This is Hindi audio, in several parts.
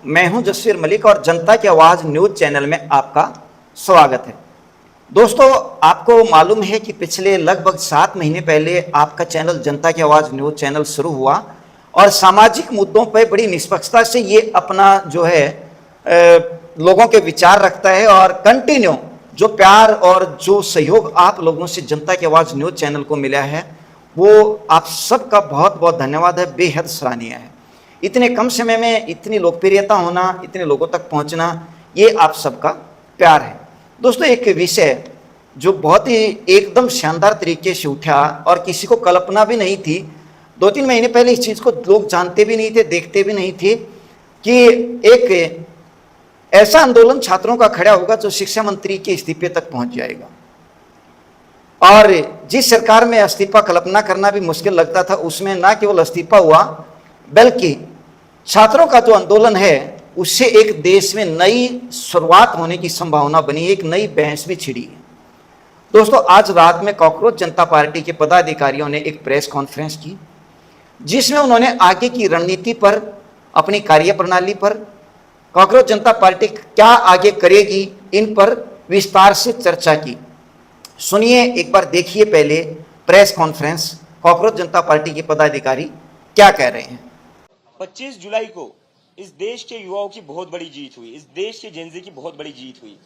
मैं हूं जसवीर मलिक और जनता की आवाज न्यूज चैनल में आपका स्वागत है। दोस्तों, आपको मालूम है कि पिछले लगभग 7 महीने पहले आपका चैनल जनता की आवाज न्यूज चैनल शुरू हुआ और सामाजिक मुद्दों पर बड़ी निष्पक्षता से ये अपना जो है लोगों के विचार रखता है और कंटिन्यू जो प्यार और जो सहयोग आप लोगों से जनता की आवाज न्यूज चैनल को मिला है वो आप सबका बहुत बहुत धन्यवाद है, बेहद सराहनीय है। इतने कम समय में इतनी लोकप्रियता होना, इतने लोगों तक पहुंचना, ये आप सबका प्यार है। दोस्तों, एक विषय जो बहुत ही एकदम शानदार तरीके से उठा और किसी को कल्पना भी नहीं थी, 2-3 महीने पहले इस चीज़ को लोग जानते भी नहीं थे, देखते भी नहीं थे कि एक ऐसा आंदोलन छात्रों का खड़ा होगा जो शिक्षा मंत्री के इस्तीफे तक पहुंच जाएगा। और जिस सरकार में इस्तीफा कल्पना करना भी मुश्किल लगता था, उसमें ना केवल इस्तीफा हुआ बल्कि छात्रों का जो आंदोलन है उससे एक देश में नई शुरुआत होने की संभावना बनी, एक नई बहस भी छिड़ी है। दोस्तों, आज रात में कॉकरोच जनता पार्टी के पदाधिकारियों ने एक प्रेस कॉन्फ्रेंस की जिसमें उन्होंने आगे की रणनीति पर, अपनी कार्यप्रणाली पर, कॉकरोच जनता पार्टी क्या आगे करेगी, इन पर विस्तार से चर्चा की। सुनिए एक बार, देखिए पहले प्रेस कॉन्फ्रेंस, कॉकरोच जनता पार्टी के पदाधिकारी क्या कह रहे हैं। 25 जुलाई को इस देश के युवाओं की बहुत बड़ी जीत हुई, इस देश के जेनजी की बहुत बड़ी जीत हुई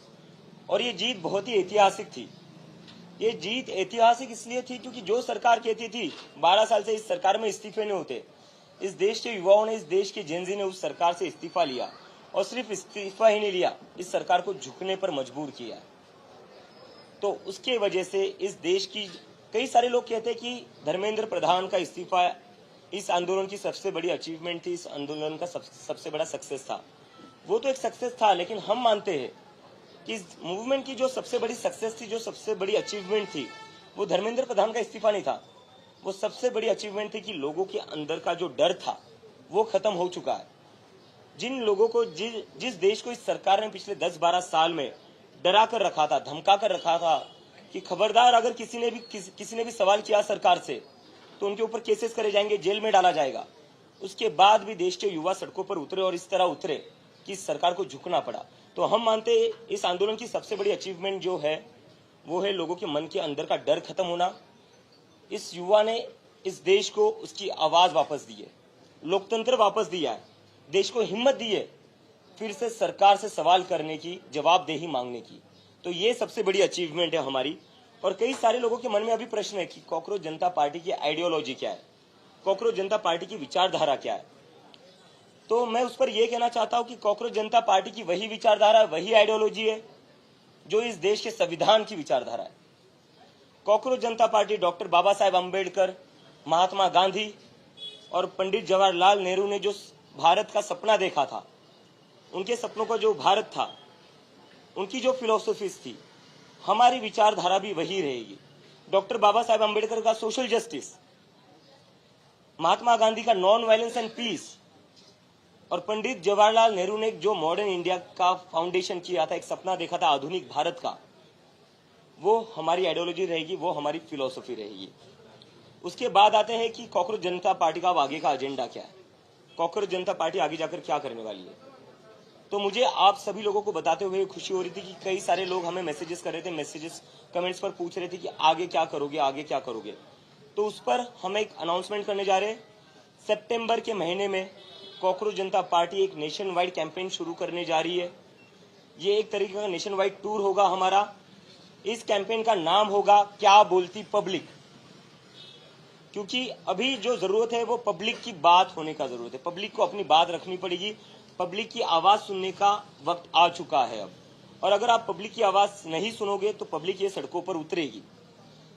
और ये जीत बहुत ही ऐतिहासिक थी। ये जीत ऐतिहासिक इसलिए थी क्योंकि जो सरकार कहती थी 12 साल से इस सरकार में इस्तीफे नहीं होते, इस देश के युवाओं ने, इस देश के जेनजी ने उस सरकार से इस्तीफा लिया और सिर्फ इस्तीफा ही नहीं लिया, इस सरकार को झुकने पर मजबूर किया। तो उसके वजह से इस देश की, कई सारे लोग कहते हैं कि धर्मेंद्र प्रधान का इस्तीफा इस आंदोलन की सबसे बड़ी अचीवमेंट थी, इस आंदोलन का सबसे बड़ा सक्सेस था। वो तो एक सक्सेस था, लेकिन हम मानते हैं कि इस मूवमेंट की जो सबसे बड़ी सक्सेस थी, जो सबसे बड़ी अचीवमेंट थी, वो धर्मेंद्र प्रधान का इस्तीफा नहीं था। वो सबसे बड़ी अचीवमेंट थी कि लोगों के अंदर का जो डर था वो खत्म हो चुका है। जिन लोगों को, जिस देश को इस सरकार ने पिछले 10-12 साल में डरा कर रखा था, धमका कर रखा था कि खबरदार अगर किसी ने भी सवाल किया सरकार से तो उनके ऊपर केसेस करे जाएंगे, जेल में डाला जाएगा, उसके बाद भी देश के युवा सड़कों पर उतरे और इस तरह उतरे कि इस सरकार को झुकना पड़ा। तो हम मानते हैं इस आंदोलन की सबसे बड़ी अचीवमेंट जो है वो है लोगों के मन के अंदर का डर खत्म होना। इस युवा ने इस देश को उसकी आवाज वापस दी है, लोकतंत्र वापस दिया है, देश को हिम्मत दी है फिर से सरकार से सवाल करने की, जवाबदेही मांगने की। तो ये सबसे बड़ी अचीवमेंट है हमारी। और कई सारे लोगों के मन में अभी प्रश्न है कि कॉकरोच जनता पार्टी की आइडियोलॉजी क्या है, कॉकरोच जनता पार्टी की विचारधारा क्या है। तो मैं उस पर यह कहना चाहता हूं कि कॉकरोच जनता पार्टी की वही विचारधारा, वही आइडियोलॉजी है जो इस देश के संविधान की विचारधारा है। कॉकरोच जनता पार्टी डॉक्टर बाबा साहेब अम्बेडकर, महात्मा गांधी और पंडित जवाहरलाल नेहरू ने जो भारत का सपना देखा था, उनके सपनों का जो भारत था, उनकी जो फिलोसफीज थी, हमारी विचारधारा भी वही रहेगी। डॉक्टर बाबा साहेब अम्बेडकर का सोशल जस्टिस, महात्मा गांधी का नॉन वायलेंस एंड पीस और पंडित जवाहरलाल नेहरू ने जो मॉडर्न इंडिया का फाउंडेशन किया था, एक सपना देखा था आधुनिक भारत का, वो हमारी आइडियोलॉजी रहेगी, वो हमारी फिलोसफी रहेगी। उसके बाद आते हैं कि कॉकरोच जनता पार्टी का आगे का एजेंडा क्या है, कॉकरोच जनता पार्टी आगे जाकर क्या करने वाली है। तो मुझे आप सभी लोगों को बताते हुए खुशी हो रही थी कि कई सारे लोग हमें मैसेजेस कर रहे थे, मैसेजेस कमेंट्स पर पूछ रहे थे कि आगे क्या करोगे, आगे क्या करोगे। तो उस पर हम एक अनाउंसमेंट करने जा रहे हैं। सितंबर के महीने में कॉकरोच जनता पार्टी एक नेशन वाइड कैंपेन शुरू करने जा रही है। ये एक तरीके का नेशन वाइड टूर होगा हमारा। इस कैंपेन का नाम होगा क्या बोलती पब्लिक, क्योंकि अभी जो जरूरत है वो पब्लिक की बात होने का जरूरत है। पब्लिक को अपनी बात रखनी पड़ेगी, पब्लिक की आवाज सुनने का वक्त आ चुका है अब। और अगर आप पब्लिक की आवाज नहीं सुनोगे तो पब्लिक ये सड़कों पर उतरेगी।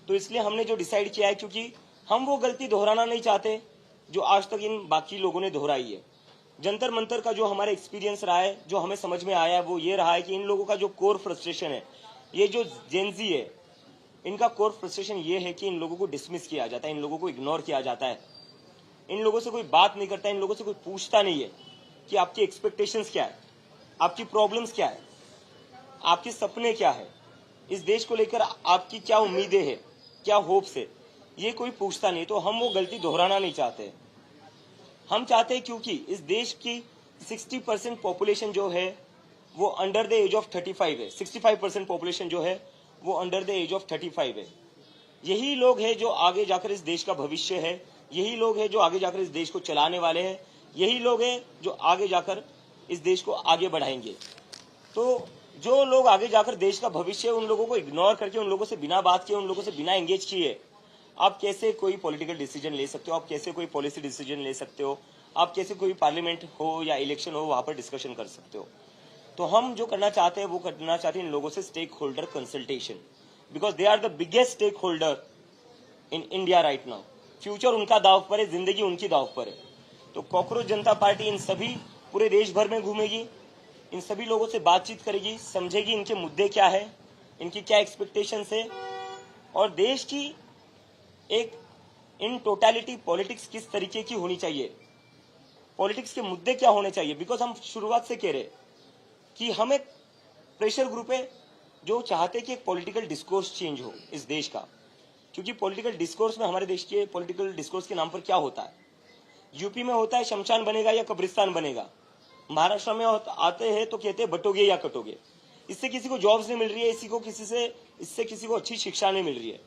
तो इसलिए हमने जो डिसाइड किया है, क्योंकि हम वो गलती दोहराना नहीं चाहते जो आज तक इन बाकी लोगों ने दोहराई है। जंतर मंतर का जो हमारा एक्सपीरियंस रहा है, जो हमें समझ में आया है, वो ये रहा है कि इन लोगों का जो कोर फ्रस्ट्रेशन है, ये जो जेनजी है, इनका कोर फ्रस्ट्रेशन ये है कि इन लोगों को डिसमिस किया जाता है, इन लोगों को इग्नोर किया जाता है, इन लोगों से कोई बात नहीं करता, इन लोगों से कोई पूछता नहीं है कि आपकी एक्सपेक्टेशंस क्या है, आपकी प्रॉब्लम्स क्या है, आपके सपने क्या है, इस देश को लेकर आपकी क्या उम्मीदें हैं, क्या होप्स है, ये कोई पूछता नहीं। तो हम वो गलती दोहराना नहीं चाहते। हम चाहते हैं क्योंकि इस देश की 60% पॉपुलेशन जो है वो अंडर द एज ऑफ 35 है। 65% पॉपुलेशन जो है वो अंडर द एज ऑफ 35 है। यही लोग हैं जो आगे जाकर इस देश का भविष्य है, यही लोग हैं जो आगे जाकर इस देश को चलाने वाले हैं, यही लोग हैं जो आगे जाकर इस देश को आगे बढ़ाएंगे। तो जो लोग आगे जाकर देश का भविष्य है, उन लोगों को इग्नोर करके, उन लोगों से बिना बात किए, उन लोगों से बिना एंगेज किए आप कैसे कोई पॉलिटिकल डिसीजन ले सकते हो, आप कैसे कोई पॉलिसी डिसीजन ले सकते हो, आप कैसे कोई पार्लियामेंट हो या इलेक्शन हो वहां पर डिस्कशन कर सकते हो। तो हम जो करना चाहते हैं वो करना चाहते हैं इन लोगों से stakeholder consultation, because they are the biggest stakeholder in India right now. Future उनका दाव पर है, जिंदगी उनकी दाव पर है। तो कॉकरोच जनता पार्टी इन सभी पूरे देश भर में घूमेगी, इन सभी लोगों से बातचीत करेगी, समझेगी इनके मुद्दे क्या है, इनकी क्या एक्सपेक्टेशंस है, और देश की एक इन टोटलिटी पॉलिटिक्स किस तरीके की होनी चाहिए, पॉलिटिक्स के मुद्दे क्या होने चाहिए। बिकॉज हम शुरुआत से कह रहे कि हम एक प्रेशर ग्रुप है जो चाहते कि एक पॉलिटिकल डिस्कोर्स चेंज हो इस देश का, क्योंकि पॉलिटिकल डिस्कोर्स में हमारे देश के पॉलिटिकल डिस्कोर्स के नाम पर क्या होता है, यूपी में होता है शमशान बनेगा या कब्रिस्तान बनेगा, महाराष्ट्र में आते हैं तो कहते हैं बटोगे या कटोगे। इससे किसी को जॉब्स नहीं मिल रही है, इससे किसी को अच्छी शिक्षा नहीं मिल रही है।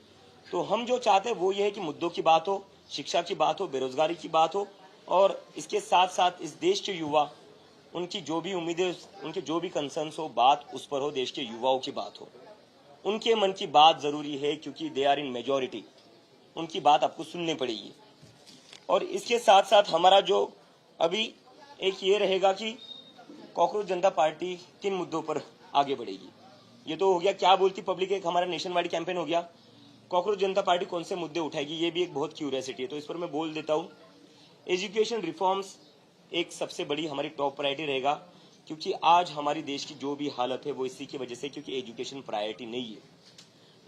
तो हम जो चाहते हैं वो ये है कि मुद्दों की बात हो, शिक्षा की बात हो, बेरोजगारी की बात हो, और इसके साथ साथ इस देश के युवा, उनकी जो भी उम्मीदें, उनके जो भी कंसर्न्स हो, बात उस पर हो, देश के युवाओं की बात हो, उनके मन की बात जरूरी है, क्योंकि दे आर इन मेजॉरिटी, उनकी बात आपको सुननी पड़ेगी। और इसके साथ साथ हमारा जो अभी एक ये रहेगा कि कॉकरोच जनता पार्टी किन मुद्दों पर आगे बढ़ेगी। ये तो हो गया क्या बोलती पब्लिक, एक हमारा नेशन वाइड कैंपेन हो गया। कॉकरोच जनता पार्टी कौन से मुद्दे उठाएगी, ये भी एक बहुत क्यूरियोसिटी है, तो इस पर मैं बोल देता हूँ। एजुकेशन रिफॉर्म्स एक सबसे बड़ी हमारी टॉप प्रायोरिटी रहेगा, क्योंकि आज हमारी देश की जो भी हालत है वो इसी की वजह से, क्योंकि एजुकेशन प्रायोरिटी नहीं है,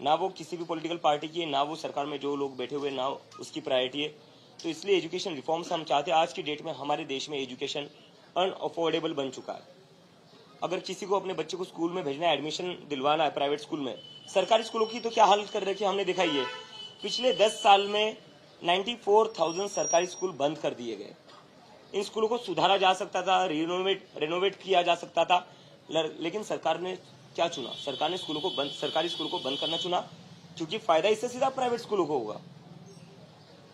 ना वो किसी भी पॉलिटिकल पार्टी की है, ना वो सरकार में जो लोग बैठे हुए, ना उसकी प्रायोरिटी है। तो इसलिए एजुकेशन रिफॉर्म्स हम चाहते हैं। आज की डेट में हमारे देश में एजुकेशन अनअफोर्डेबल बन चुका है। अगर किसी को अपने बच्चे को स्कूल में भेजना है, एडमिशन दिलवाना है प्राइवेट स्कूल में, सरकारी स्कूलों की तो क्या हालत कर रखी है हमने दिखाई है। पिछले 10 साल में 94,000 सरकारी स्कूल बंद कर दिए गए। इन स्कूलों को सुधारा जा सकता था, रेनोवेट किया जा सकता था, लेकिन सरकार ने क्या चुना, सरकार ने सरकारी स्कूलों को बंद करना चुना, क्योंकि फायदा इससे सीधा प्राइवेट स्कूलों को होगा।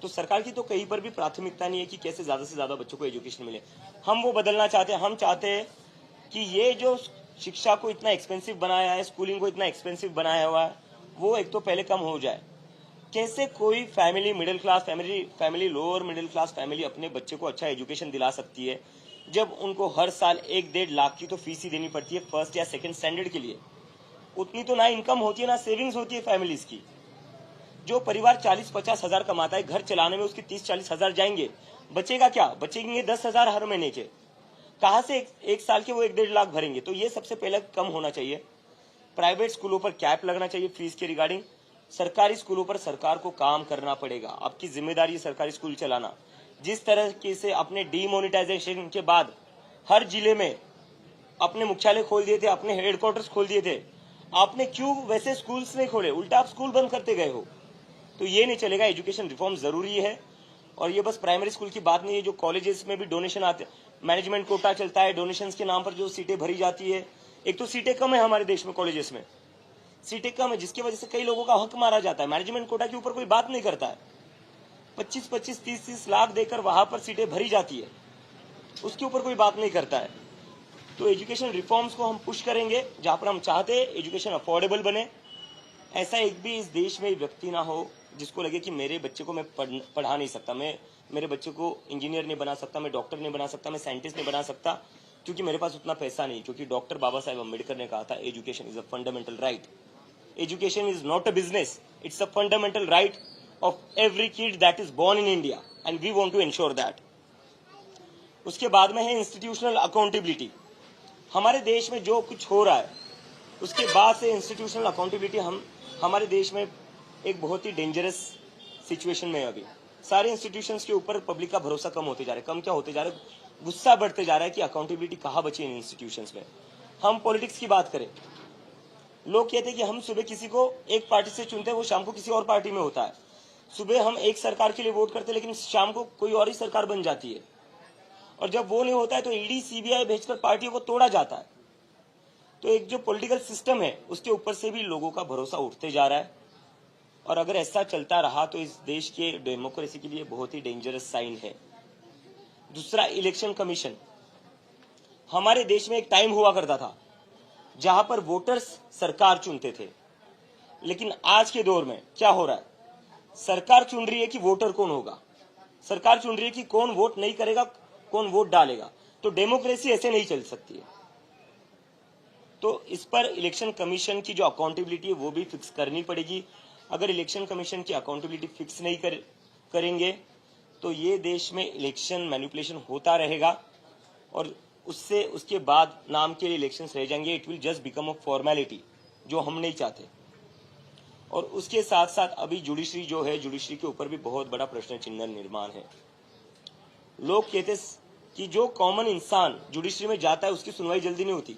तो सरकार की तो कहीं पर भी प्राथमिकता नहीं है कि कैसे ज्यादा से ज्यादा बच्चों को एजुकेशन मिले। हम वो बदलना चाहते हैं। हम चाहते हैं कि ये जो शिक्षा को इतना एक्सपेंसिव बनाया है, स्कूलिंग को इतना एक्सपेंसिव बनाया हुआ है, वो एक तो पहले कम हो जाए। कैसे कोई family, middle class family, lower middle class family अपने बच्चे को अच्छा एजुकेशन दिला सकती है, जब उनको हर साल 1-1.5 लाख की तो फीस ही देनी पड़ती है फर्स्ट या सेकंड स्टैंडर्ड के लिए। उतनी तो ना इनकम होती है, ना सेविंग्स होती है फैमिलीज की। जो परिवार 40-50 हजार कमाता है, घर चलाने में उसके 30-40 हजार जाएंगे, बचेगा क्या? बचेंगे 10 हजार हर महीने के। कहां से एक साल के वो 1-1.5 लाख भरेंगे? तो ये सबसे पहले कम होना चाहिए। प्राइवेट स्कूलों पर कैप लगना चाहिए फीस के रिगार्डिंग। सरकारी स्कूलों पर सरकार को काम करना पड़ेगा। आपकी जिम्मेदारी है सरकारी स्कूल चलाना। जिस तरह से अपने डीमोनेटाइजेशन के बाद हर जिले में अपने मुख्यालय खोल दिए थे, अपने हेडक्वार्टर्स खोल दिए थे, आपने क्यों वैसे स्कूल्स नहीं खोले? उल्टा आप स्कूल बंद करते गए हो। तो ये नहीं चलेगा। एजुकेशन रिफॉर्म जरूरी है। और ये बस प्राइमरी स्कूल की बात नहीं है, जो कॉलेजेस में भी डोनेशन आते, मैनेजमेंट कोटा चलता है, डोनेशन के नाम पर जो सीटें भरी जाती है। एक तो सीटें कम है हमारे देश में, कॉलेजेस में सीटें कम है, जिसकी वजह से कई लोगों का हक मारा जाता है। मैनेजमेंट कोटा के ऊपर कोई बात नहीं करता है। 25-25, 30-30 लाख देकर वहां पर सीटें भरी जाती है, उसके ऊपर कोई बात नहीं करता है। तो एजुकेशन रिफॉर्म्स को हम पुश करेंगे, जहां पर हम चाहते हैं एजुकेशन अफोर्डेबल बने। ऐसा एक भी इस देश में व्यक्ति ना हो जिसको लगे कि मेरे बच्चे को मैं पढ़ा नहीं सकता, मैं मेरे बच्चे को इंजीनियर नहीं बना सकता, मैं डॉक्टर नहीं बना सकता, मैं साइंटिस्ट नहीं बना सकता, क्योंकि मेरे पास उतना पैसा नहीं। क्योंकि डॉक्टर बाबा साहेब अम्बेडकर ने कहा था, education is a fundamental right. Education is not a business, it's a fundamental right of every kid that is born in India, and we want to ensure that. उसके बाद में है इंस्टीट्यूशनल अकाउंटेबिलिटी। हमारे देश में जो कुछ हो रहा है, उसके बाद से इंस्टीट्यूशनल अकाउंटेबिलिटी हमारे देश में एक बहुत ही डेंजरस सिचुएशन में है। अभी सारे इंस्टीट्यूशंस के ऊपर पब्लिक का भरोसा कम होते जा रहा है। कम क्या होते जा रहा है, गुस्सा बढ़ते जा रहा है कि अकाउंटेबिलिटी कहाँ बची इन इंस्टीट्यूशंस में। हम पॉलिटिक्स की बात करें, लोग कहते हैं कि हम सुबह किसी को एक पार्टी से चुनते हैं, वो शाम को किसी और पार्टी में होता है। सुबह हम एक सरकार के लिए वोट करते हैं, लेकिन शाम को कोई और ही सरकार बन जाती है। और जब वो नहीं होता है तो ईडी सीबीआई भेजकर पार्टियों को तोड़ा जाता है। तो एक जो पॉलिटिकल सिस्टम है उसके ऊपर से भी लोगों का भरोसा उठते जा रहा है, और अगर ऐसा चलता रहा तो इस देश के डेमोक्रेसी के लिए बहुत ही डेंजरस साइन है। दूसरा, इलेक्शन कमीशन। हमारे देश में एक टाइम हुआ करता था जहां पर वोटर्स सरकार चुनते थे, लेकिन आज के दौर में क्या हो रहा है, सरकार चुन रही है कि वोटर कौन होगा, सरकार चुन रही है कि कौन वोट नहीं करेगा, कौन वोट डालेगा। तो डेमोक्रेसी ऐसे नहीं चल सकती है। तो इस पर इलेक्शन कमीशन की जो अकाउंटेबिलिटी है वो भी फिक्स करनी पड़ेगी। अगर इलेक्शन कमीशन की अकाउंटेबिलिटी फिक्स नहीं करेंगे तो ये देश में इलेक्शन मैनिपुलेशन होता रहेगा, और उससे उसके बाद नाम के लिए इलेक्शंस रह जाएंगे। It will just become a formality, जो हम नहीं चाहते। और उसके साथ साथ अभी जुडिशरी जो है, जुडिशरी के ऊपर भी बहुत बड़ा प्रश्न चिन्ह निर्माण है। लोग कहते कि जो कॉमन इंसान जुडिशरी में जाता है उसकी सुनवाई जल्दी नहीं होती,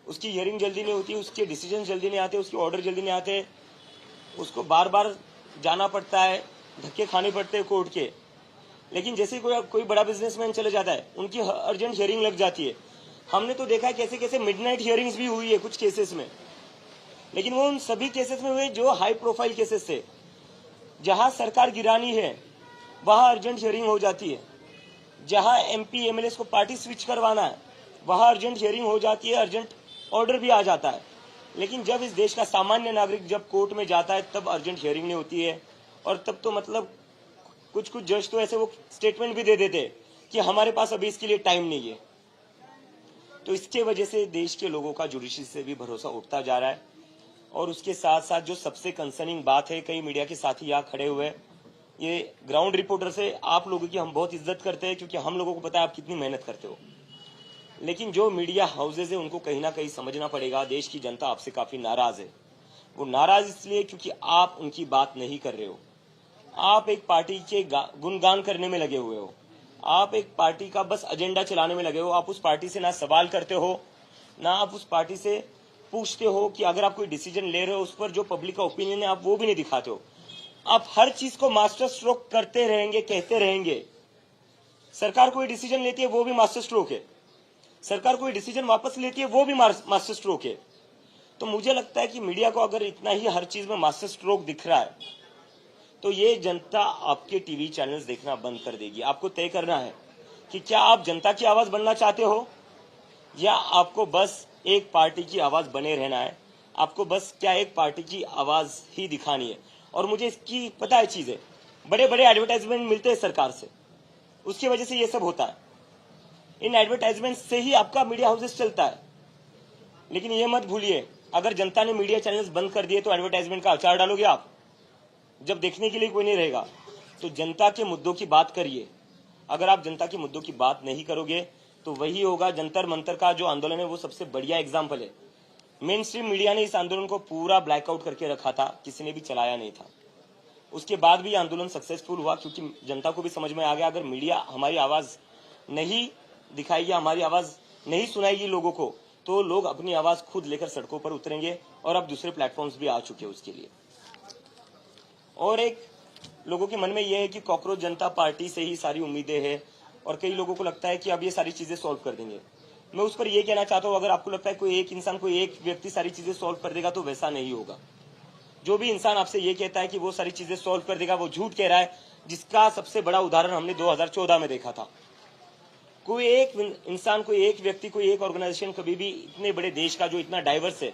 उसकी हियरिंग जल्दी नहीं होती, उसके डिसीजन जल्दी नहीं आते, उसके ऑर्डर जल्दी नहीं आते, उसको बार बार जाना पड़ता है, धक्के खाने पड़ते हैं कोर्ट के। लेकिन जैसे ही कोई बड़ा बिजनेसमैन चले जाता है उनकी अर्जेंट हियरिंग लग जाती है। हमने तो देखा है कैसे कैसे मिडनाइट हियरिंग्स भी हुई है कुछ केसेस में, लेकिन वो उन सभी केसेस में हुए जो हाई प्रोफाइल केसेस थे। जहां सरकार गिरानी है वहां अर्जेंट हियरिंग हो जाती है, जहां एमपी एमएलए को पार्टी स्विच करवाना है वहां अर्जेंट हियरिंग हो जाती है, अर्जेंट ऑर्डर भी आ जाता है। लेकिन जब इस देश का सामान्य नागरिक जब कोर्ट में जाता है तब अर्जेंट हियरिंग नहीं होती है, और तब तो मतलब कुछ जज तो ऐसे वो स्टेटमेंट भी दे देते कि हमारे पास अभी इसके लिए टाइम नहीं है। तो इसके वजह से देश के लोगों का जुडिशरी से भी भरोसा उठता जा रहा है। और उसके साथ साथ जो सबसे कंसर्निंग बात है, कई मीडिया के साथी यहाँ खड़े हुए, ये ग्राउंड रिपोर्टर से आप लोगों की हम बहुत इज्जत करते हैं क्योंकि हम लोगों को पता है आप कितनी मेहनत करते हो। लेकिन जो मीडिया हाउसेज है उनको कहीं ना कहीं समझना पड़ेगा, देश की जनता आपसे काफी नाराज है। वो नाराज इसलिए क्योंकि आप उनकी बात नहीं कर रहे हो, आप एक पार्टी के गुणगान करने में लगे हुए हो, आप एक पार्टी का बस एजेंडा चलाने में लगे हो। आप उस पार्टी से ना सवाल करते हो, ना आप उस पार्टी से पूछते हो कि अगर आप कोई डिसीजन ले रहे हो उस पर जो पब्लिक का ओपिनियन है आप वो भी नहीं दिखाते हो। आप हर चीज को मास्टर स्ट्रोक करते रहेंगे, कहते रहेंगे। सरकार कोई डिसीजन लेती है वो भी मास्टर स्ट्रोक है, सरकार कोई डिसीजन वापस लेती है वो भी मास्टर स्ट्रोक है। तो मुझे लगता है कि मीडिया को अगर इतना ही हर चीज में मास्टर स्ट्रोक दिख रहा है तो ये जनता आपके टीवी चैनल्स देखना बंद कर देगी। आपको तय करना है कि क्या आप जनता की आवाज बनना चाहते हो या आपको बस एक पार्टी की आवाज बने रहना है, आपको बस क्या एक पार्टी की आवाज ही दिखानी है। और मुझे इसकी पता है चीजें, बड़े बड़े एडवर्टाइजमेंट मिलते हैं सरकार से, उसकी वजह से ये सब होता है। इन एडवर्टाइजमेंट से ही आपका मीडिया हाउसेस चलता है। लेकिन ये मत भूलिए, अगर जनता ने मीडिया चैनल्स बंद कर दिए तो एडवर्टाइजमेंट का अचार डालोगे आप, जब देखने के लिए कोई नहीं रहेगा। तो जनता के मुद्दों की बात करिए। अगर आप जनता के मुद्दों की बात नहीं करोगे तो वही होगा। जंतर मंतर का जो आंदोलन है वो सबसे बढ़िया एग्जाम्पल है। मेन स्ट्रीम मीडिया ने इस आंदोलन को पूरा ब्लैकआउट करके रखा था, किसी ने भी चलाया नहीं था। उसके बाद भी आंदोलन सक्सेसफुल हुआ क्योंकि जनता को भी समझ में आ गया अगर मीडिया हमारी आवाज नहीं दिखाएगी, हमारी आवाज नहीं सुनाएगी लोगों को, तो लोग अपनी आवाज खुद लेकर सड़कों पर उतरेंगे। और अब दूसरे प्लेटफॉर्म्स भी आ चुके हैं उसके लिए। और एक लोगों के मन में यह है कि कॉकरोच जनता पार्टी से ही सारी उम्मीदें हैं, और कई लोगों को लगता है कि अब ये सारी चीजें सॉल्व कर देंगे। मैं उस पर यह कहना चाहता हूं, अगर आपको लगता है कोई एक इंसान, कोई एक व्यक्ति सारी चीजें सॉल्व कर देगा तो वैसा नहीं होगा। जो भी इंसान आपसे ये कहता है कि वो सारी चीजें सॉल्व कर देगा वो झूठ कह रहा है, जिसका सबसे बड़ा उदाहरण हमने 2014 में देखा था। कोई एक इंसान, कोई एक व्यक्ति, कोई एक ऑर्गेनाइजेशन कभी भी इतने बड़े देश का जो इतना डाइवर्स है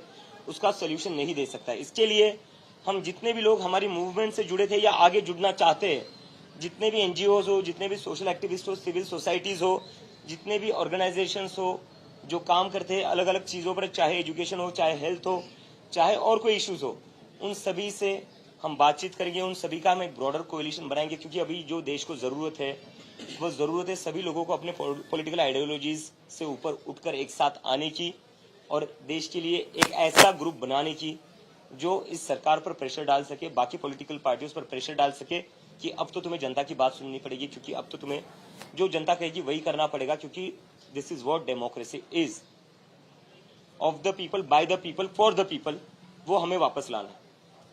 उसका सोल्यूशन नहीं दे सकता। इसके लिए हम जितने भी लोग हमारी मूवमेंट से जुड़े थे या आगे जुड़ना चाहते हैं, जितने भी एनजीओज हो, जितने भी सोशल एक्टिविस्ट हो, सिविल सोसाइटीज हो, जितने भी ऑर्गेनाइजेशंस हो जो काम करते हैं अलग अलग चीज़ों पर, चाहे एजुकेशन हो, चाहे हेल्थ हो, चाहे और कोई इश्यूज हो, उन सभी से हम बातचीत करेंगे, उन सभी का हम एक ब्रॉडर कोएलिशन बनाएंगे। क्योंकि अभी जो देश को ज़रूरत है वो ज़रूरत है सभी लोगों को अपने पॉलिटिकल आइडियोलॉजीज से ऊपर उठकर एक साथ आने की और देश के लिए एक ऐसा ग्रुप बनाने की जो इस सरकार पर प्रेशर डाल सके, बाकी पॉलिटिकल पार्टियों पर प्रेशर डाल सके कि अब तो तुम्हें जनता की बात सुननी पड़ेगी, क्योंकि अब तो तुम्हें जो जनता कहेगी वही करना पड़ेगा। क्योंकि this is what democracy is, of the people, by the people, for the people. वो हमें वापस लाना है।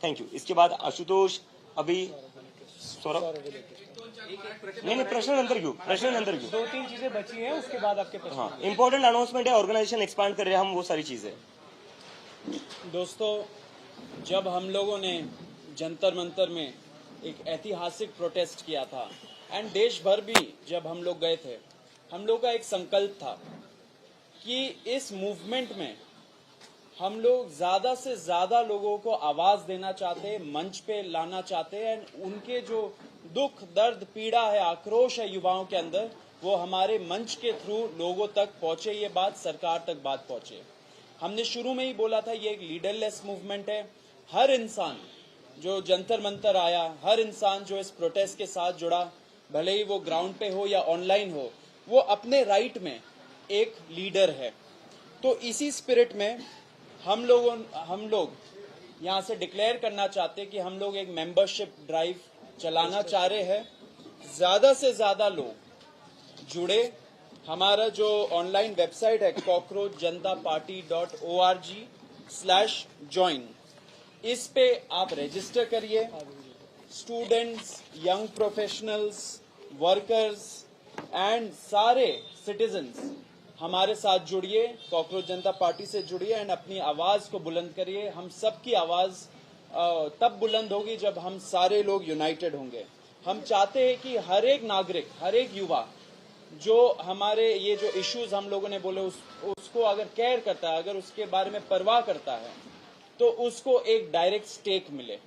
Thank you. इसके बाद आशुतोष अभी सौरभ नहीं प्रश्न अंदर क्यों, प्रश्न अंदर क्यों? 2-3 चीजें बची हैं, उसके बाद आपके प्रश्न। हाँ, इंपॉर्टेंट अनाउंसमेंट है, ऑर्गेनाइजेशन एक्सपांड कर रहे हैं हम, वो सारी चीजें। दोस्तों, जब हम लोगों ने जंतर मंतर में एक ऐतिहासिक प्रोटेस्ट किया था एंड देश भर भी जब हम लोग गए थे, हम लोग का एक संकल्प था कि इस मूवमेंट में हम लोग ज्यादा से ज्यादा लोगों को आवाज देना चाहते हैं, मंच पे लाना चाहते हैं एंड उनके जो दुख दर्द पीड़ा है, आक्रोश है युवाओं के अंदर, वो हमारे मंच के थ्रू लोगों तक पहुंचे, ये बात सरकार तक बात पहुंचे। हमने शुरू में ही बोला था ये एक लीडरलेस मूवमेंट है। हर इंसान जो जंतर मंतर आया, हर इंसान जो इस प्रोटेस्ट के साथ जुड़ा, भले ही वो ग्राउंड पे हो या ऑनलाइन हो, वो अपने राइट में एक लीडर है। तो इसी स्पिरिट में हम लोग यहाँ से डिक्लेयर करना चाहते कि हम लोग एक मेंबरशिप ड्राइव चलाना चाह रहे हैं। ज्यादा से ज्यादा लोग जुड़े। हमारा जो ऑनलाइन वेबसाइट है cockroachjntaparty.org/join, इस पे आप रजिस्टर करिए। Students, young professionals, workers and सारे सिटीजन्स हमारे साथ जुड़िए, कॉकरोच जनता पार्टी से जुड़िए एंड अपनी आवाज को बुलंद करिए। हम सबकी आवाज तब बुलंद होगी जब हम सारे लोग यूनाइटेड होंगे। हम चाहते हैं कि हर एक नागरिक, हर एक युवा जो हमारे ये जो इश्यूज हम लोगों ने बोले उसको अगर केयर करता है, अगर उसके बारे में परवाह करता है, तो उसको एक डायरेक्ट स्टेक मिले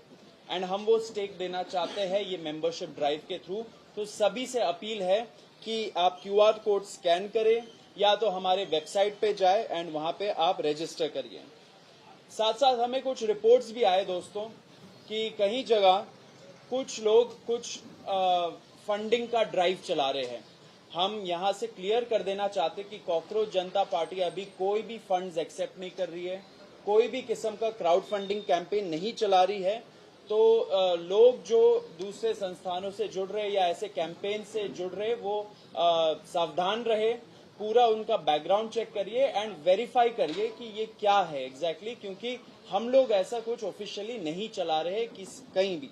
एंड हम वो स्टेक देना चाहते हैं ये मेंबरशिप ड्राइव के थ्रू। तो सभी से अपील है कि आप QR कोड स्कैन करें या तो हमारे वेबसाइट पे जाए एंड वहां पे आप रजिस्टर करिए। साथ साथ हमें कुछ रिपोर्ट्स भी आए दोस्तों कि कहीं जगह कुछ लोग कुछ फंडिंग का ड्राइव चला रहे हैं। हम यहां से क्लियर कर देना चाहते कि कॉकरोच जनता पार्टी अभी कोई भी फंड्स एक्सेप्ट नहीं कर रही है, कोई भी किस्म का क्राउड फंडिंग कैंपेन नहीं चला रही है। तो लोग जो दूसरे संस्थानों से जुड़ रहे या ऐसे कैंपेन से जुड़ रहे, वो सावधान रहे, पूरा उनका बैकग्राउंड चेक करिए एंड वेरीफाई करिए कि ये क्या है एग्जैक्टली, क्योंकि हम लोग ऐसा कुछ ऑफिशियली नहीं चला रहे कहीं भी।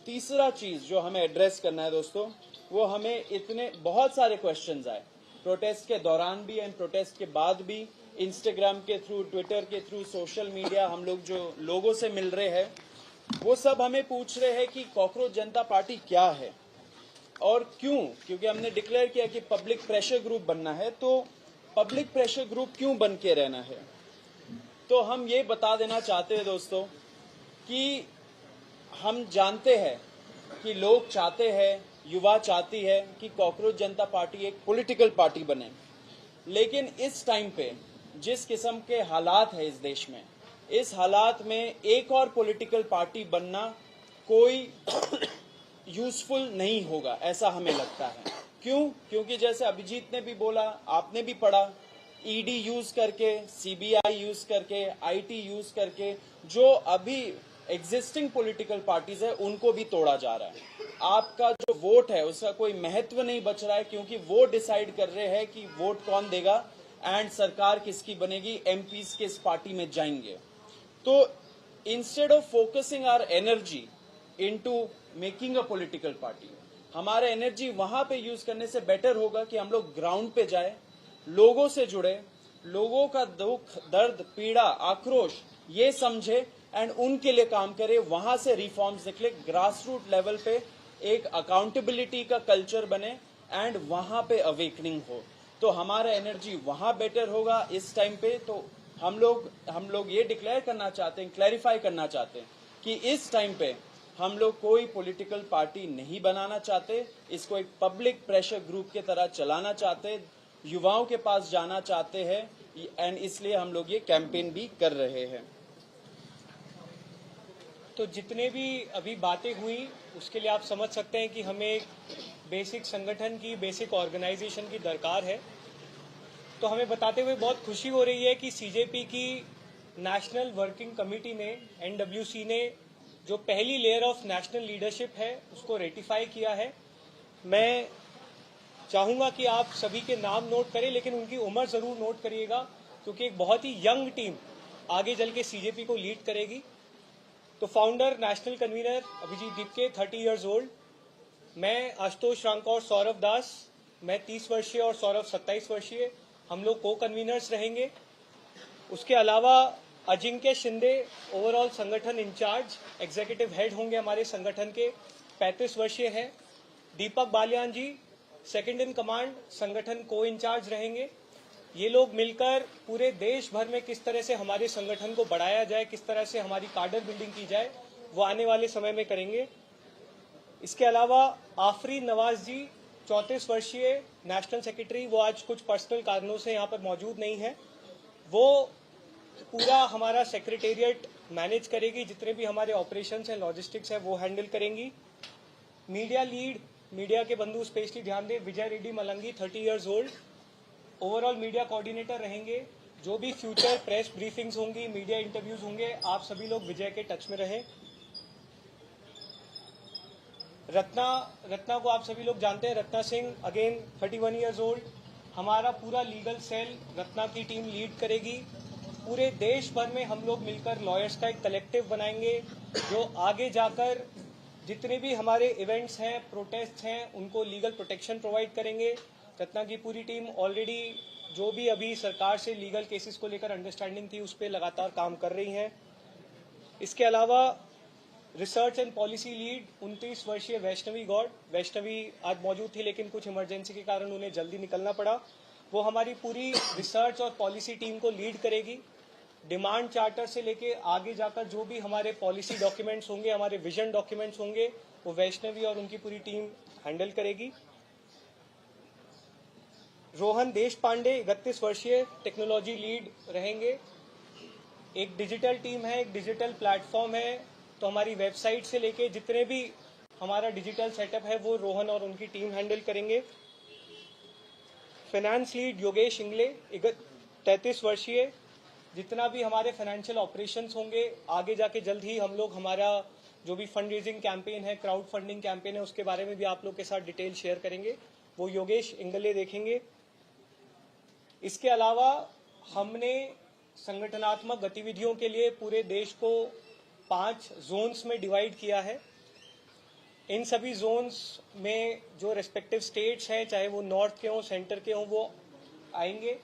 तीसरा चीज जो हमें एड्रेस करना है दोस्तों, वो हमें इतने बहुत सारे क्वेश्चंस आए प्रोटेस्ट के दौरान भी एंड प्रोटेस्ट के बाद भी, इंस्टाग्राम के थ्रू, ट्विटर के थ्रू, सोशल मीडिया, हम लोग जो लोगों से मिल रहे हैं वो सब हमें पूछ रहे हैं कि कॉकरोच जनता पार्टी क्या है और क्यों। क्योंकि हमने डिक्लेयर किया कि पब्लिक प्रेशर ग्रुप बनना है, तो पब्लिक प्रेशर ग्रुप क्यों बन के रहना है। तो हम ये बता देना चाहते हैं दोस्तों कि हम जानते हैं कि लोग चाहते हैं, युवा चाहती है कि कॉकरोच जनता पार्टी एक पॉलिटिकल पार्टी बने, लेकिन इस टाइम पे जिस किस्म के हालात है इस देश में, इस हालात में एक और पॉलिटिकल पार्टी बनना कोई यूजफुल नहीं होगा, ऐसा हमें लगता है। क्यों? क्योंकि जैसे अभिजीत ने भी बोला, आपने भी पढ़ा, ईडी यूज करके, सीबीआई यूज करके, आईटी यूज करके जो अभी एग्जिस्टिंग पॉलिटिकल पार्टीज है उनको भी तोड़ा जा रहा है। आपका जो वोट है उसका कोई महत्व नहीं बच रहा है, क्योंकि वो डिसाइड कर रहे हैं कि वोट कौन देगा एंड सरकार किसकी बनेगी, एमपीज किस पार्टी में जाएंगे। तो instead of focusing our energy into making a political party, हमारा एनर्जी वहां पे यूज करने से बेटर होगा कि हम लोग ग्राउंड पे जाए, लोगों से जुड़े, लोगों का दुख दर्द पीड़ा आक्रोश ये समझे एंड उनके लिए काम करे, वहां से रिफॉर्म्स निकले, ग्रास रूट लेवल पे एक अकाउंटेबिलिटी का कल्चर बने एंड वहां पे अवेकनिंग हो। तो हमारा एनर्जी वहां बेटर होगा इस टाइम पे। तो हम लोग ये डिक्लेयर करना चाहते हैं, क्लैरिफाई करना चाहते हैं कि इस टाइम पे हम लोग कोई पॉलिटिकल पार्टी नहीं बनाना चाहते, इसको एक पब्लिक प्रेशर ग्रुप के तरह चलाना चाहते, युवाओं के पास जाना चाहते हैं एंड इसलिए हम लोग ये कैंपेन भी कर रहे हैं। तो जितने भी अभी बातें हुई उसके लिए आप समझ सकते हैं कि हमें एक बेसिक संगठन की, बेसिक ऑर्गेनाइजेशन की दरकार है। तो हमें बताते हुए बहुत खुशी हो रही है कि सीजेपी की नेशनल वर्किंग कमेटी ने, एनडब्ल्यूसी ने, जो पहली लेयर ऑफ नेशनल लीडरशिप है उसको रेटिफाई किया है। मैं चाहूँगा कि आप सभी के नाम नोट करें, लेकिन उनकी उम्र ज़रूर नोट करिएगा, क्योंकि एक बहुत ही यंग टीम आगे चल के सीजेपी को लीड करेगी। तो founder national convener Abhijit Dipke 30 years old, मैं आशुतोष रांका और सौरभ दास, मैं 30 वर्षीय और सौरभ 27 वर्षीय, हम लोग को कन्वीनर्स रहेंगे। उसके अलावा अजिंक्य शिंदे ओवरऑल संगठन इंचार्ज एग्जीक्यूटिव हेड होंगे हमारे संगठन के, 35 वर्षीय हैं। दीपक बालियान जी सेकंड इन कमांड संगठन को इंचार्ज रहेंगे। ये लोग मिलकर पूरे देश भर में किस तरह से हमारे संगठन को बढ़ाया जाए, किस तरह से हमारी कार्डर बिल्डिंग की जाए, वो आने वाले समय में करेंगे। इसके अलावा आफरीन नवाज जी 34 वर्षीय नेशनल सेक्रेटरी, वो आज कुछ पर्सनल कारणों से यहाँ पर मौजूद नहीं है। वो पूरा हमारा सेक्रेटेरिएट मैनेज करेगी, जितने भी हमारे ऑपरेशंस हैं, लॉजिस्टिक्स है, वो हैंडल करेंगी। मीडिया लीड, मीडिया के बंधु स्पेशली ध्यान दें, Vijay Reddy Malangi 30 years old, overall media coordinator रहेंगे। जो भी फ्यूचर प्रेस ब्रीफिंग्स होंगी, मीडिया इंटरव्यूज होंगे, आप सभी लोग विजय के टच में रहें। रत्ना को आप सभी लोग जानते हैं, Ratna Singh again 31 years old, हमारा पूरा लीगल सेल रत्ना की टीम लीड करेगी। पूरे देश भर में हम लोग मिलकर लॉयर्स का एक कलेक्टिव बनाएंगे, जो आगे जाकर जितने भी हमारे इवेंट्स हैं, प्रोटेस्ट हैं, उनको लीगल प्रोटेक्शन प्रोवाइड करेंगे। रत्ना की पूरी टीम ऑलरेडी जो भी अभी सरकार से लीगल केसेस को लेकर अंडरस्टैंडिंग थी, उस पर लगातार काम कर रही हैं। इसके अलावा रिसर्च एंड पॉलिसी लीड 29 वर्षीय वैष्णवी गौड़, वैष्णवी आज मौजूद थी लेकिन कुछ इमरजेंसी के कारण उन्हें जल्दी निकलना पड़ा। वो हमारी पूरी रिसर्च और पॉलिसी टीम को लीड करेगी। डिमांड चार्टर से लेके आगे जाकर जो भी हमारे पॉलिसी डॉक्यूमेंट्स होंगे, हमारे विजन डॉक्यूमेंट्स होंगे, वो वैष्णवी और उनकी पूरी टीम हैंडल करेगी। रोहन देश पांडे 31 वर्षीय टेक्नोलॉजी लीड रहेंगे। एक डिजिटल टीम है, एक डिजिटल प्लेटफॉर्म है, तो हमारी वेबसाइट से लेके जितने भी हमारा डिजिटल सेटअप है वो रोहन और उनकी टीम हैंडल करेंगे। फाइनेंस लीड योगेश इंगले 33 वर्षीय, जितना भी हमारे फाइनेंशियल ऑपरेशंस होंगे, आगे जाके जल्द ही हम लोग हमारा जो भी फंड रेजिंग कैंपेन है, क्राउड फंडिंग कैंपेन है, उसके बारे में भी आप लोग के साथ डिटेल शेयर करेंगे, वो योगेश इंगले देखेंगे। इसके अलावा हमने संगठनात्मक गतिविधियों के लिए पूरे देश को 5 जोन्स में डिवाइड किया है। इन सभी जोन्स में जो रेस्पेक्टिव स्टेट्स हैं, चाहे वो नॉर्थ के हों, सेंटर के हों, वो आएंगे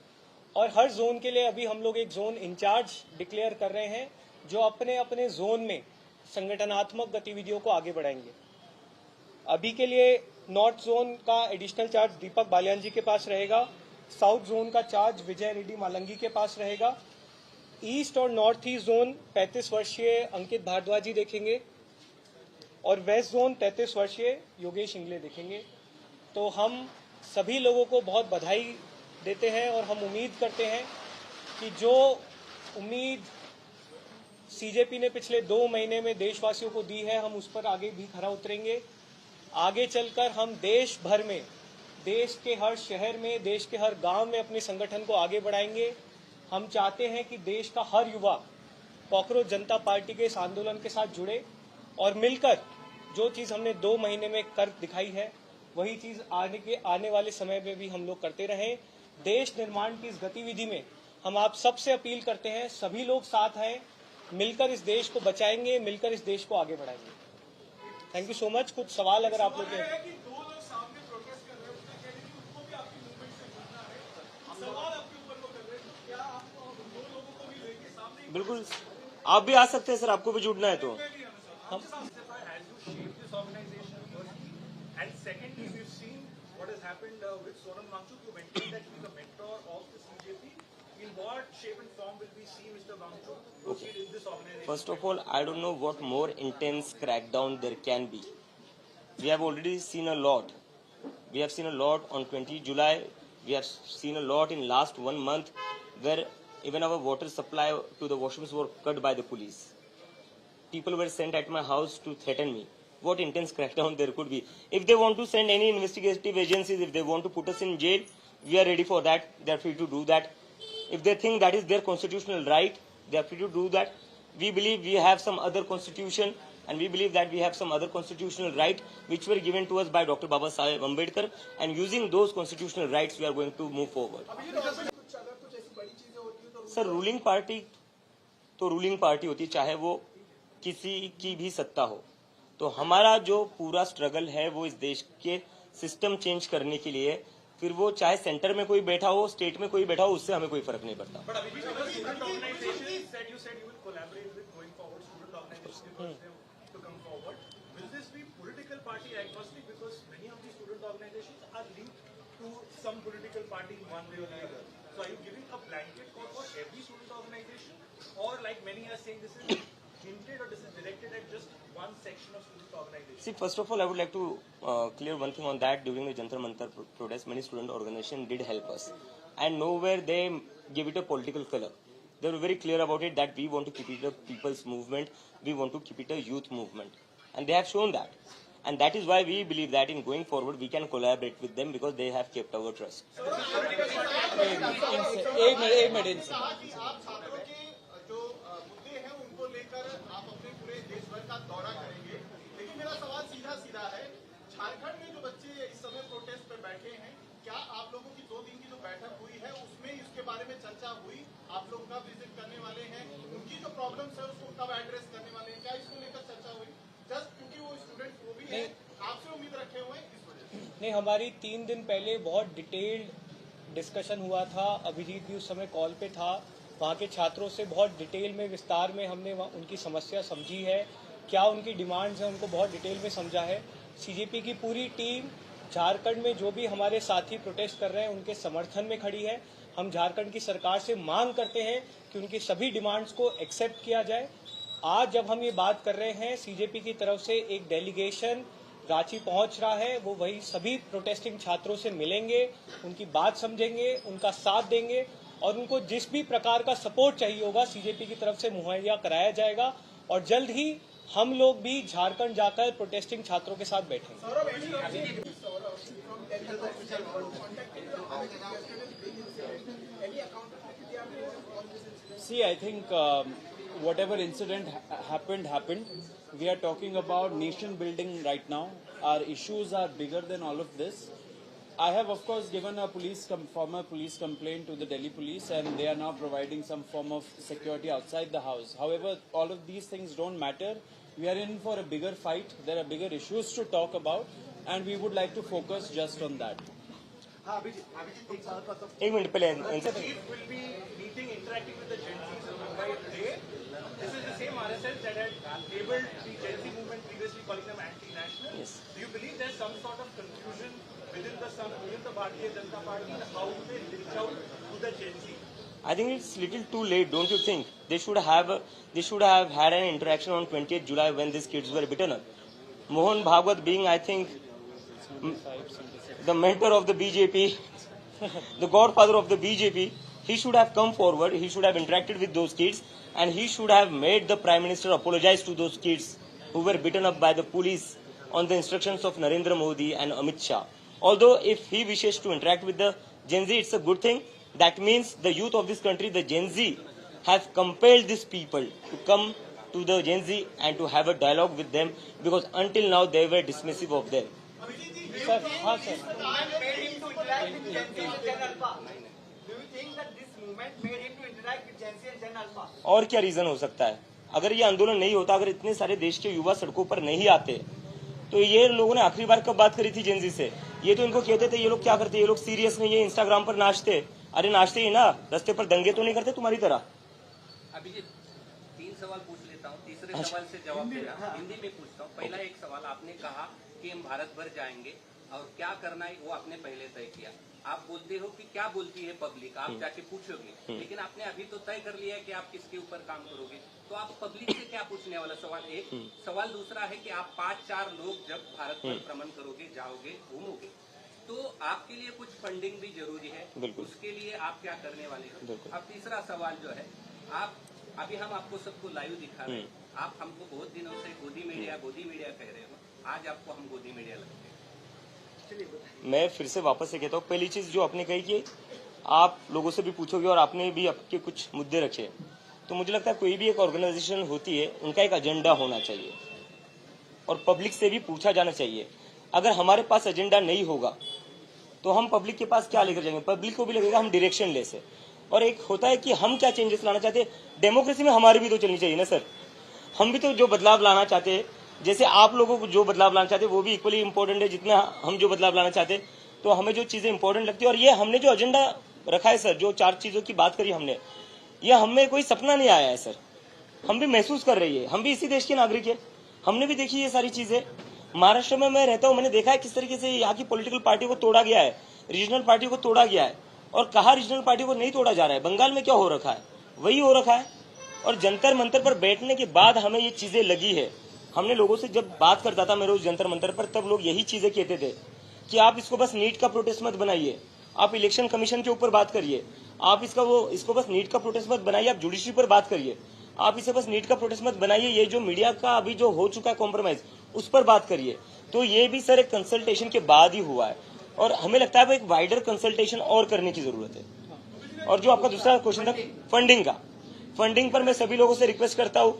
और हर जोन के लिए अभी हम लोग एक जोन इंचार्ज डिक्लेयर कर रहे हैं, जो अपने अपने जोन में संगठनात्मक गतिविधियों को आगे बढ़ाएंगे। अभी के लिए नॉर्थ जोन का एडिशनल चार्ज दीपक बालियान जी के पास रहेगा, साउथ जोन का चार्ज विजय रेड्डी मालंगी के पास रहेगा, ईस्ट और नॉर्थ ईस्ट जोन 35 वर्षीय अंकित भारद्वाज जी देखेंगे और वेस्ट जोन 33 वर्षीय योगेश इंगले देखेंगे। तो हम सभी लोगों को बहुत बधाई देते हैं और हम उम्मीद करते हैं कि जो उम्मीद सीजेपी ने पिछले 2 महीने में देशवासियों को दी है, हम उस पर आगे भी खरा उतरेंगे। आगे चलकर हम देश भर में, देश के हर शहर में, देश के हर गांव में अपने संगठन को आगे बढ़ाएंगे। हम चाहते हैं कि देश का हर युवा कॉकरोच जनता पार्टी के इस आंदोलन के साथ जुड़े और मिलकर जो चीज़ हमने 2 महीने में कर दिखाई है, वही चीज़ आने वाले समय में भी हम लोग करते रहें। देश निर्माण की इस गतिविधि में हम आप सबसे अपील करते हैं, सभी लोग साथ आएं, मिलकर इस देश को बचाएंगे, मिलकर इस देश को आगे बढ़ाएंगे। Thank you so much. कुछ सवाल अगर आप लोग के बिल्कुल, आप भी आ सकते हैं सर, आपको भी जुड़ना है तो हम And secondly, we've seen what has happened with Sonam Wangchuk. You mentioned that he is a mentor of the CJP. In what shape and form will we see Mr. Wangchuk proceed in this organization? First of all, I don't know what more intense crackdown there can be. We have already seen a lot. We have seen a lot on 20 July. We have seen a lot in last 1 month where even our water supply to the washrooms were cut by the police. People were sent at my house to threaten me. What intense crackdown there could be. If they want to send any investigative agencies, if they want to put us in jail, we are ready for that. They are free to do that. If they think that is their constitutional right, they are free to do that. We believe we have some other constitution and we believe that we have some other constitutional right which were given to us by Dr. Baba Saheb Ambedkar, and using those constitutional rights we are going to move forward. Sir ruling party तो रूलिंग पार्टी होती है, चाहे वो किसी की भी सत्ता हो, तो हमारा जो पूरा स्ट्रगल है वो इस देश के सिस्टम चेंज करने के लिए, फिर वो चाहे सेंटर में कोई बैठा हो, स्टेट में कोई बैठा हो, उससे हमें कोई फर्क नहीं पड़ता। But Abhijit, student organizations said you will collaborate with going forward student organizations to come forward. Will this be political party agnostic, because many of these student organizations are linked to some political party in one way or the other? So are you giving a blanket call for every student organization, or like many are saying this is hinted or this is directed at just one section of student organizations? See, first of all, I would like to clear one thing on that. During the Jantar Mantar protest, many student organizations did help us, and nowhere they give it a political color. They were very clear about it that we want to keep it a people's movement, we want to keep it a youth movement, and they have shown that. And that is why we believe that in going forward we can collaborate with them, because they have kept our trust. एक मिनट इनसे कहा कि आप छात्रों के जो मुद्दे हैं उनको लेकर आप अपने पूरे देश भर का दौरा करेंगे, लेकिन मेरा सवाल सीधा है, झारखंड में जो बच्चे इस समय प्रोटेस्ट पे बैठे हैं, क्या आप लोगों की 2 दिन की जो बैठक हुई है उसमें इसके बारे में चर्चा हुई? आप लोग कब विजिट करने वाले हैं, उनकी जो प्रॉब्लम्स है उसको कब एड्रेस करने वाले हैं, क्या इसको लेकर चर्चा हुई? जस्ट क्योंकि वो स्टूडेंट वो भी है, आपसे उम्मीद रखे हुए हैं इस वजह से। नहीं, हमारी 3 दिन पहले बहुत डिटेल्ड डिस्कशन हुआ था। अभिजीत भी उस समय कॉल पे था। वहाँ के छात्रों से बहुत डिटेल में, विस्तार में हमने उनकी समस्या समझी है, क्या उनकी डिमांड्स हैं उनको बहुत डिटेल में समझा है। सीजेपी की पूरी टीम झारखंड में जो भी हमारे साथी प्रोटेस्ट कर रहे हैं उनके समर्थन में खड़ी है। हम झारखंड की सरकार से मांग करते हैं कि उनकी सभी डिमांड्स को एक्सेप्ट किया जाए। आज जब हम ये बात कर रहे हैं, सीजेपी की तरफ से एक डेलीगेशन रांची पहुंच रहा है, वो वही सभी प्रोटेस्टिंग छात्रों से मिलेंगे, उनकी बात समझेंगे, उनका साथ देंगे और उनको जिस भी प्रकार का सपोर्ट चाहिए होगा सीजेपी की तरफ से मुहैया कराया जाएगा। और जल्द ही हम लोग भी झारखंड जाकर प्रोटेस्टिंग छात्रों के साथ बैठेंगे। See, I think whatever incident happened. We are talking about nation building right now. Our issues are bigger than all of this. I have, of course, given a former police complaint to the Delhi police, and they are now providing some form of security outside the house. However, all of these things don't matter. We are in for a bigger fight. There are bigger issues to talk about, and we would like to focus just on that. एक मिनट पहले Chief will be meeting, interacting with the Gen Zs in Mumbai today. This is the same RSS that had labeled the Gen Z movement previously, calling them anti-national. Yes. Do you believe there's some sort of confusion within the Bharatiya Janata Party, and how do they reach out to the Gen Z? I think it's little too late, don't you think? They should have had an interaction on 20th July when these kids were beaten up. Mohan Bhagwat being, I think, the mentor of the BJP, the godfather of the BJP, he should have come forward, he should have interacted with those kids, and he should have made the Prime Minister apologize to those kids who were beaten up by the police on the instructions of Narendra Modi and Amit Shah. Although if he wishes to interact with the Gen Z, it's a good thing. That means the youth of this country, the Gen Z, have compelled these people to come to the Gen Z and to have a dialogue with them, because until now they were dismissive of them. Sir, हाँ सर, और क्या रीजन हो सकता है? अगर ये आंदोलन नहीं होता, अगर इतने सारे देश के युवा सड़कों पर नहीं आते, तो ये लोगों ने आखिरी बार कब बात करी थी जेनजी से? ये तो इनको कहते थे ये लोग क्या करते, ये लोग सीरियस नहीं है, इंस्टाग्राम पर नाचते। अरे नाचते ही ना, रस्ते पर दंगे तो नहीं करते तुम्हारी तरह। अभिजीत, 3 सवाल पूछ लेता हूँ, तीसरे सवाल से जवाब देना। हिंदी में पूछता हूँ। पहला एक सवाल, आपने कहा कि हम भारत भर जाएंगे और क्या करना है वो आपने पहले तय किया। आप बोलते हो कि क्या बोलती है पब्लिक, आप जाके पूछोगे, लेकिन आपने अभी तो तय कर लिया है कि आप किसके ऊपर काम करोगे, तो आप पब्लिक से क्या पूछने वाला? सवाल एक। सवाल दूसरा है कि आप 5-4 लोग जब भारत भर भ्रमण करोगे, जाओगे, घूमोगे, तो आपके लिए कुछ फंडिंग भी जरूरी है, उसके लिए आप क्या करने वाले हो? अब तीसरा सवाल जो है, आप अभी हम आपको सबको लाइव दिखा रहे हैं, आप हमको बहुत दिनों से गोदी मीडिया कह रहे हो, आज आपको हम गोदी मीडिया लगते हैं। मैं फिर से वापस से कहता हूँ, पहली चीज जो आपने कही कि आप लोगों से भी पूछोगे और आपने भी आपके कुछ मुद्दे रखे, तो मुझे लगता है कोई भी एक ऑर्गेनाइजेशन होती है, उनका एक एजेंडा होना चाहिए और पब्लिक से भी पूछा जाना चाहिए। अगर हमारे पास एजेंडा नहीं होगा तो हम पब्लिक के पास क्या लेकर जाएंगे? पब्लिक को भी लगेगा हम डायरेक्शन लेस है। और एक होता है कि हम क्या चेंजेस लाना चाहते हैं। डेमोक्रेसी में हमारी भी तो चलनी चाहिए ना सर। हम भी तो जो बदलाव लाना चाहते हैं, जैसे आप लोगों को जो बदलाव लाना चाहते हैं वो भी इक्वली इंपॉर्टेंट है जितना हम जो बदलाव लाना चाहते हैं। तो हमें जो चीजें इंपॉर्टेंट लगती है, और ये हमने जो एजेंडा रखा है सर, जो 4 चीजों की बात करी हमने, ये हमें कोई सपना नहीं आया है सर, हम भी महसूस कर रही है, हम भी इसी देश के नागरिक है, हमने भी देखी ये सारी चीजें। महाराष्ट्र में मैं रहता हूँ, मैंने देखा है किस तरीके से यहाँ की पॉलिटिकल पार्टी को तोड़ा गया है, रीजनल पार्टी को तोड़ा गया है, और कहा रीजनल पार्टी को नहीं तोड़ा जा रहा है। बंगाल में क्या हो रखा है, वही हो रखा है। और जंतर मंतर पर बैठने के बाद हमें ये चीजें लगी है। हमने लोगों से जब बात करता था मैं रोज जंतर मंतर पर, तब लोग यही चीजें कहते थे कि आप इसको बस नीट का प्रोटेस्ट मत बनाइए, आप इलेक्शन कमीशन के ऊपर बात करिए, आप इसको बस नीट का प्रोटेस्ट मत बनाइए, आप जुडिशरी पर बात करिए, आप इसे बस नीट का प्रोटेस्ट मत बनाइए, ये जो मीडिया का अभी जो हो चुका है कॉम्प्रोमाइज, उस पर बात करिए। तो ये भी सर एक कंसल्टेशन के बाद ही हुआ है, और हमें लगता है एक वाइडर कंसल्टेशन और करने की जरूरत है। और जो आपका दूसरा क्वेश्चन था फंडिंग का, फंडिंग पर मैं सभी लोगों से रिक्वेस्ट करता हूँ,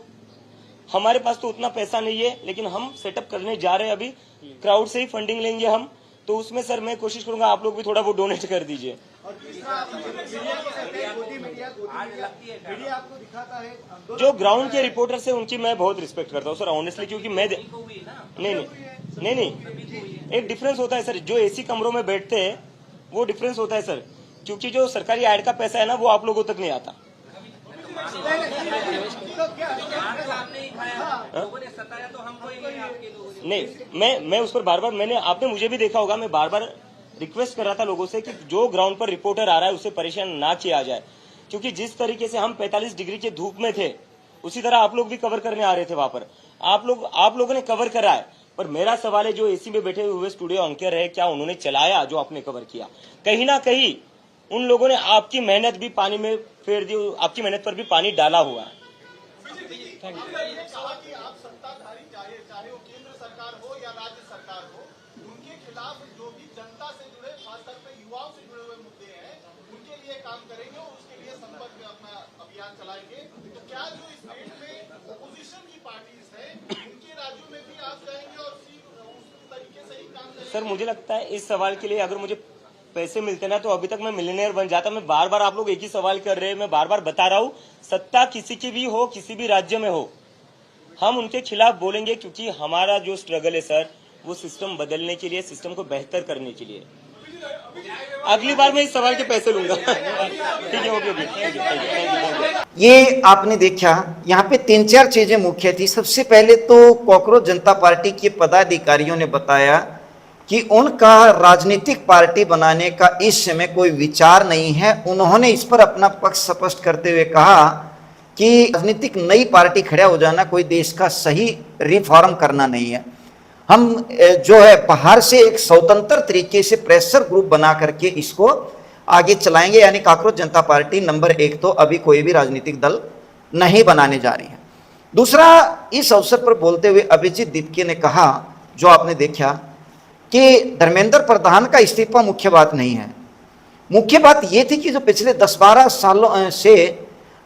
हमारे पास तो उतना पैसा नहीं है, लेकिन हम सेटअप करने जा रहे हैं, अभी क्राउड से ही फंडिंग लेंगे हम, तो उसमें सर मैं कोशिश करूंगा आप लोग भी थोड़ा वो डोनेट कर दीजिए। जो ग्राउंड के रिपोर्टर्स है उनकी मैं बहुत रिस्पेक्ट करता हूँ सर, ऑनेस्टली, क्योंकि मैं नहीं, एक डिफरेंस होता है सर, जो एसी कमरों में बैठते हैं वो डिफरेंस होता है सर, क्योंकि जो सरकारी एड का पैसा है ना वो आप लोगों तक नहीं आता। नहीं, मैं उस पर बार बार आपने मुझे भी देखा होगा, मैं बार बार रिक्वेस्ट कर रहा था लोगों से कि जो ग्राउंड पर रिपोर्टर आ रहा है उसे परेशान ना किया जाए, क्योंकि जिस तरीके से हम 45 डिग्री के धूप में थे उसी तरह आप लोग भी कवर करने आ रहे थे वहां पर, आप लोगों ने कवर करा है। पर मेरा सवाल है, जो एसी में बैठे हुए स्टूडियो एंकर है, क्या उन्होंने चलाया जो आपने कवर किया? कहीं ना कहीं उन लोगों ने आपकी मेहनत भी पानी में फेर दी, आपकी मेहनत पर भी पानी डाला हुआ है। आप सत्ताधारी चाहे वो केंद्र सरकार हो या राज्य सरकार हो, उनके खिलाफ जो भी जनता से जुड़े, खासतौर पे युवाओं से जुड़े हुए मुद्दे हैं, उनके लिए काम करेंगे और उसके लिए संपर्क में अपना अभियान चलाएंगे। तो क्या जो इस स्टेट में ओपोजिशन की पार्टीज है, उनके राज्यों में भी आप जाएंगे और उस तरीके से ही काम करेंगे? सर मुझे लगता है इस सवाल के लिए अगर मुझे पैसे मिलते ना तो अभी तक मैं मिलियनेयर बन जाता। मैं बार बार, आप लोग एक ही सवाल कर रहे हैं, मैं बार बार बता रहा हूँ, सत्ता किसी की भी हो, किसी भी राज्य में हो, हम उनके खिलाफ बोलेंगे, क्योंकि हमारा जो स्ट्रगल है सर वो सिस्टम बदलने के लिए, सिस्टम को बेहतर करने के लिए। अगली बार मैं इस सवाल के पैसे लूंगा। ठीक है, ओके। ये आपने देखा, यहाँ पे 3-4 चीजें मुख्य थी। सबसे पहले तो कॉकरोच जनता पार्टी के पदाधिकारियों ने बताया कि उनका राजनीतिक पार्टी बनाने का इस समय कोई विचार नहीं है। उन्होंने इस पर अपना पक्ष स्पष्ट करते हुए कहा कि राजनीतिक नई पार्टी खड़ा हो जाना कोई देश का सही रिफॉर्म करना नहीं है। हम जो है बाहर से एक स्वतंत्र तरीके से प्रेशर ग्रुप बना करके इसको आगे चलाएंगे, यानी कॉकरोच जनता पार्टी नंबर 1 तो अभी कोई भी राजनीतिक दल नहीं बनाने जा रही है। दूसरा, इस अवसर पर बोलते हुए अभिजीत दीपके ने कहा, जो आपने देखा, कि धर्मेंद्र प्रधान का इस्तीफा मुख्य बात नहीं है। मुख्य बात यह थी कि जो पिछले 10-12 सालों से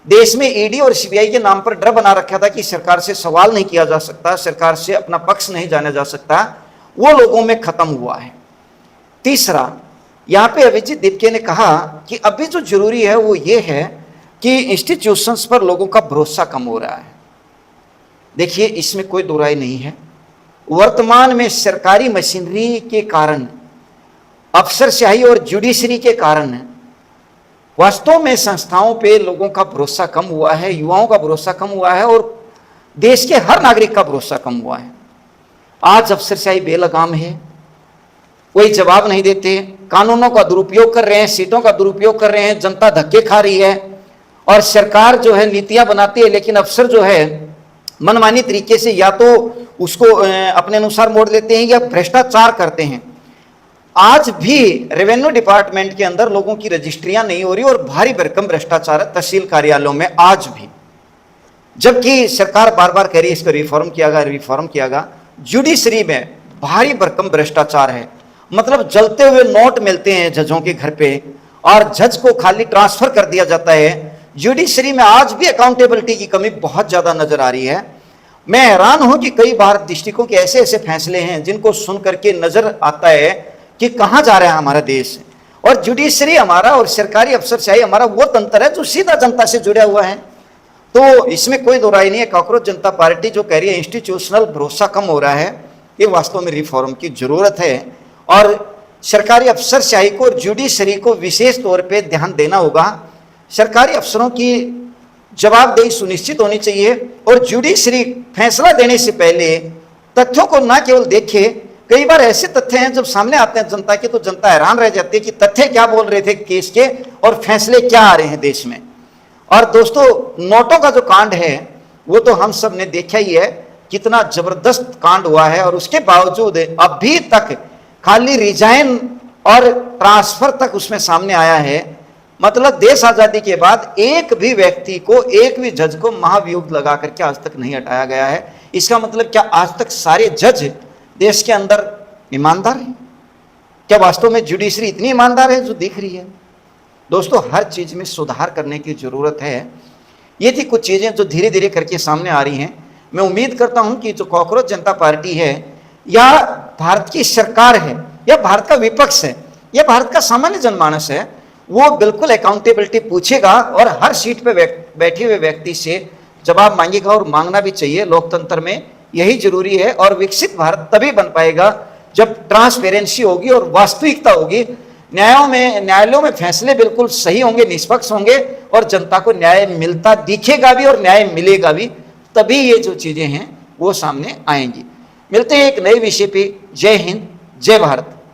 देश में ईडी और सीबीआई के नाम पर डर बना रखा था कि सरकार से सवाल नहीं किया जा सकता, सरकार से अपना पक्ष नहीं जाना जा सकता, वो लोगों में खत्म हुआ है। तीसरा, यहाँ पे अभिजीत दीपके ने कहा कि अभी जो जरूरी है वो ये है कि इंस्टीट्यूशंस पर लोगों का भरोसा कम हो रहा है। देखिए, इसमें कोई दो राय नहीं है। वर्तमान में सरकारी मशीनरी के कारण, अफसरशाही और जुडिशरी के कारण वास्तव में संस्थाओं पे लोगों का भरोसा कम हुआ है, युवाओं का भरोसा कम हुआ है और देश के हर नागरिक का भरोसा कम हुआ है। आज अफसरशाही बेलगाम है, कोई जवाब नहीं देते, कानूनों का दुरुपयोग कर रहे हैं, सीटों का दुरुपयोग कर रहे हैं, जनता धक्के खा रही है और सरकार जो है नीतियां बनाती है, लेकिन अफसर जो है मनमानी तरीके से या तो उसको अपने अनुसार मोड़ लेते हैं या भ्रष्टाचार करते हैं। आज भी रेवेन्यू डिपार्टमेंट के अंदर लोगों की रजिस्ट्रियां नहीं हो रही और भारी भरकम भ्रष्टाचार है तहसील कार्यालयों में आज भी, जबकि सरकार बार बार कह रही है इसको रिफॉर्म किया गया। जुडिशरी में भारी भरकम भ्रष्टाचार है, मतलब जलते हुए नोट मिलते हैं जजों के घर पे और जज को खाली ट्रांसफर कर दिया जाता है। जुडिशरी में आज भी अकाउंटेबिलिटी की कमी बहुत ज्यादा नजर आ रही है। मैं हैरान हूं कि कई बार डिस्ट्रिक्टों के ऐसे ऐसे फैसले हैं जिनको सुन करके नजर आता है कि कहां जा रहा है हमारा देश। और जुडिशरी हमारा और सरकारी अफसरशाही हमारा वो तंत्र है जो सीधा जनता से जुड़ा हुआ है। तो इसमें कोई दो राय नहीं है। कॉकरोच जनता पार्टी जो कह रही है इंस्टीट्यूशनल भरोसा कम हो रहा है, ये वास्तव में रिफॉर्म की जरूरत है और सरकारी अफसरशाही को और जुडिशरी को विशेष तौर पे ध्यान देना होगा। सरकारी अफसरों की जवाबदेही सुनिश्चित होनी चाहिए और जुडिशरी फैसला देने से पहले तथ्यों को न केवल देखे, कई बार ऐसे तथ्य हैं जब सामने आते हैं जनता के तो जनता हैरान रह जाती है कि तथ्य क्या बोल रहे थे केस के और फैसले क्या आ रहे हैं देश में। और दोस्तों, नोटों का जो कांड है वो तो हम सब ने देखा ही है, कितना जबरदस्त कांड हुआ है और उसके बावजूद अभी तक खाली रिजाइन और ट्रांसफर तक उसमें सामने आया है। मतलब देश आजादी के बाद एक भी व्यक्ति को, एक भी जज को महाभियोग लगा करके आज तक नहीं हटाया गया है। इसका मतलब क्या आज तक सारे जज देश के अंदर ईमानदार हैं? क्या वास्तव में जुडिशरी इतनी ईमानदार है जो दिख रही है? दोस्तों, हर चीज में सुधार करने की जरूरत है। ये थी कुछ चीजें जो धीरे धीरे करके सामने आ रही हैं। मैं उम्मीद करता हूं कि जो कॉकरोच जनता पार्टी है या भारत की सरकार है या भारत का विपक्ष है या भारत का सामान्य जनमानस है, वो बिल्कुल अकाउंटेबिलिटी पूछेगा और हर सीट पे बैठे हुए व्यक्ति से जवाब मांगेगा और मांगना भी चाहिए। लोकतंत्र में यही जरूरी है और विकसित भारत तभी बन पाएगा जब ट्रांसपेरेंसी होगी और वास्तविकता होगी। न्यायालयों में फैसले बिल्कुल सही होंगे, निष्पक्ष होंगे और जनता को न्याय मिलता दिखेगा भी और न्याय मिलेगा भी, तभी ये जो चीजें हैं वो सामने आएंगी। मिलते हैं एक नए विषय पे। जय हिंद, जय भारत।